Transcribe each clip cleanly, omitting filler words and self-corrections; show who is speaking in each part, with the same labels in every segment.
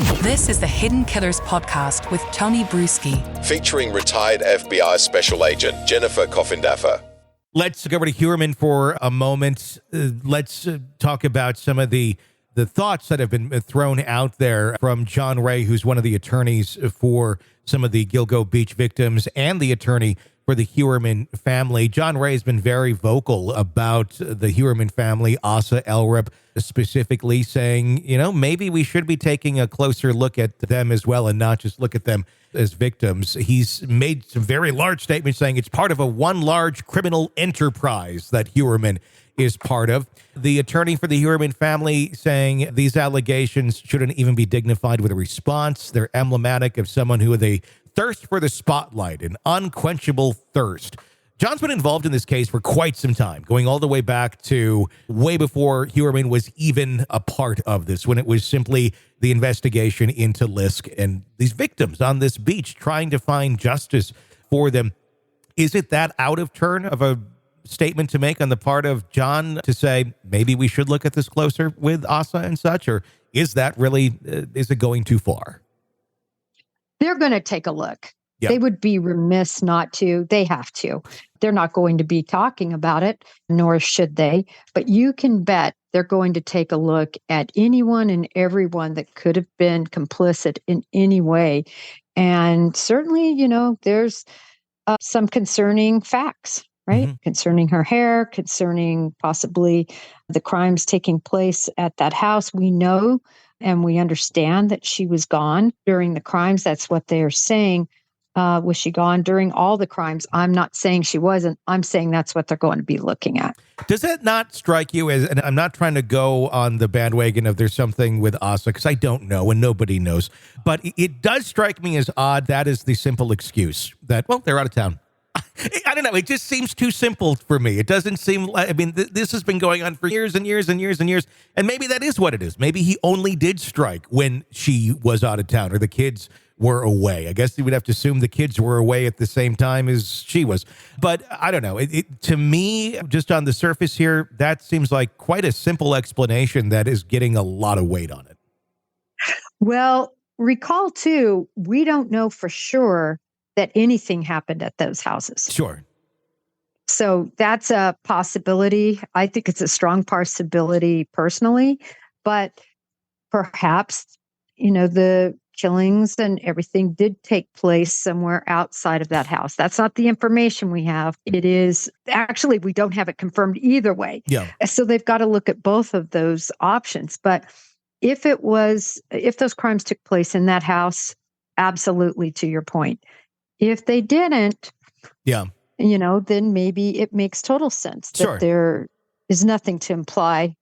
Speaker 1: This is the Hidden Killers podcast with Tony Brueski,
Speaker 2: featuring retired FBI Special Agent Jennifer Coffindaffer.
Speaker 3: Let's go over to Heuermann for a moment. Let's talk about some of the thoughts that have been thrown out there from John Ray, who's one of the attorneys for some of the Gilgo Beach victims and the attorney for the Heuermann family. John Ray has been very vocal about the Heuermann family, Asa Ellerup specifically, saying, maybe we should be taking a closer look at them as well and not just look at them as victims. He's made some very large statements saying it's part of one large criminal enterprise that Heuermann is part of. The attorney for the Heuermann family saying these allegations shouldn't even be dignified with a response. They're emblematic of someone who they thirst for the spotlight, an unquenchable thirst. John's been involved in this case for quite some time, going all the way back to way before Heuermann was even a part of this, when it was simply the investigation into Lisk and these victims on this beach, trying to find justice for them. Is it that out of turn of a statement to make on the part of John to say, maybe we should look at this closer with Asa and such, or is that really, is it going too far?
Speaker 4: They're going to take a look.
Speaker 3: Yep.
Speaker 4: They would be remiss not to. They have to. They're not going to be talking about it, nor should they. But you can bet they're going to take a look at anyone and everyone that could have been complicit in any way. And certainly, there's some concerning facts, right?
Speaker 3: Mm-hmm.
Speaker 4: Concerning her hair, concerning possibly the crimes taking place at that house. We know and we understand that she was gone during the crimes. That's what they are saying. Was she gone during all the crimes? I'm not saying she wasn't. I'm saying that's what they're going to be looking at.
Speaker 3: Does that not strike you as, and I'm not trying to go on the bandwagon of there's something with Asa, because I don't know and nobody knows, but it does strike me as odd that is the simple excuse that, well, they're out of town. I don't know. It just seems too simple for me. It doesn't seem like, this has been going on for years and years and years and years. And maybe that is what it is. Maybe he only did strike when she was out of town or the kids were away. I guess he would have to assume the kids were away at the same time as she was. But I don't know. To me, just on the surface here, that seems like quite a simple explanation that is getting a lot of weight on it.
Speaker 4: Well, recall too, we don't know for sure that anything happened at those houses.
Speaker 3: Sure.
Speaker 4: So that's a possibility. I think it's a strong possibility personally, but perhaps, the killings and everything did take place somewhere outside of that house. That's not the information we have. It is actually, we don't have it confirmed either way.
Speaker 3: Yeah.
Speaker 4: So they've got to look at both of those options. But if those crimes took place in that house, absolutely, to your point. If they didn't,
Speaker 3: yeah,
Speaker 4: then maybe it makes total sense that there is nothing to imply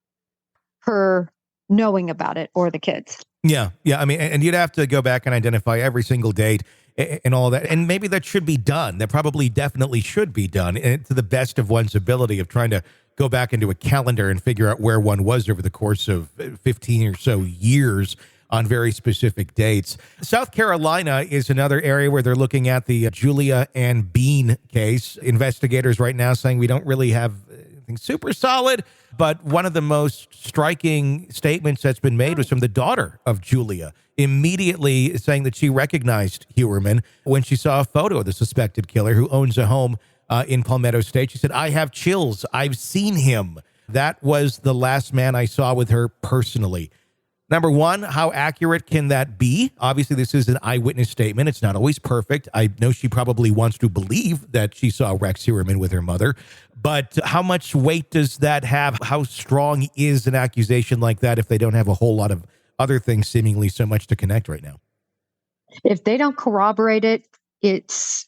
Speaker 4: her knowing about it or the kids.
Speaker 3: Yeah. I mean, and you'd have to go back and identify every single date and all that. And maybe that should be done. That probably definitely should be done to the best of one's ability of trying to go back into a calendar and figure out where one was over the course of 15 or so years on very specific dates. South Carolina is another area where they're looking at the Julia and Bean case. Investigators right now saying we don't really have anything super solid, but one of the most striking statements that's been made was from the daughter of Julia, immediately saying that she recognized Heuermann when she saw a photo of the suspected killer who owns a home in Palmetto State. She said, "I have chills. I've seen him. That was the last man I saw with her personally." Number one, how accurate can that be? Obviously, this is an eyewitness statement. It's not always perfect. I know she probably wants to believe that she saw Rex Heuermann with her mother, but how much weight does that have? How strong is an accusation like that if they don't have a whole lot of other things seemingly so much to connect right now?
Speaker 4: If they don't corroborate it, it's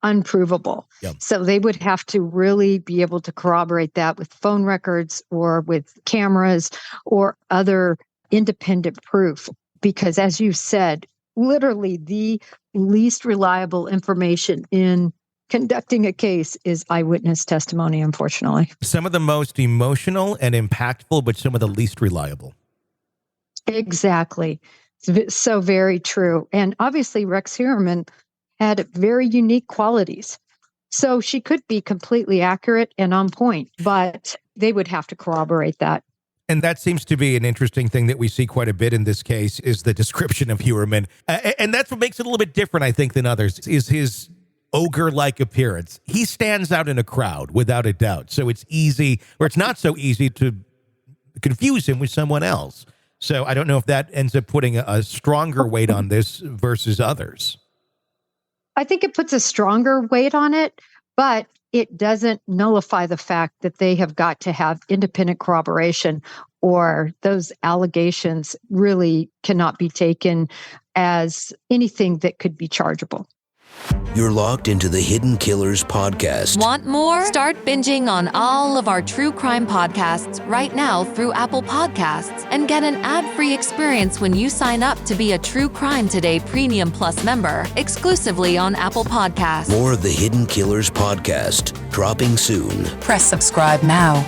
Speaker 4: unprovable.
Speaker 3: Yep.
Speaker 4: So they would have to really be able to corroborate that with phone records or with cameras or other independent proof, because as you said, literally the least reliable information in conducting a case is eyewitness testimony, unfortunately.
Speaker 3: Some of the most emotional and impactful, but some of the least reliable.
Speaker 4: Exactly. So very true. And obviously Rex Heuermann had very unique qualities. So she could be completely accurate and on point, but they would have to corroborate that.
Speaker 3: And that seems to be an interesting thing that we see quite a bit in this case is the description of Heuermann. And that's what makes it a little bit different, I think, than others, is his ogre-like appearance. He stands out in a crowd, without a doubt. So it's easy, or it's not so easy to confuse him with someone else. So I don't know if that ends up putting a stronger weight on this versus others.
Speaker 4: I think it puts a stronger weight on it, but it doesn't nullify the fact that they have got to have independent corroboration, or those allegations really cannot be taken as anything that could be chargeable.
Speaker 5: You're locked into the Hidden Killers podcast.
Speaker 6: Want more? Start binging on all of our true crime podcasts right now through Apple Podcasts and get an ad-free experience when you sign up to be a True Crime Today Premium Plus member exclusively on Apple Podcasts.
Speaker 5: More of the Hidden Killers podcast dropping soon.
Speaker 1: Press subscribe now.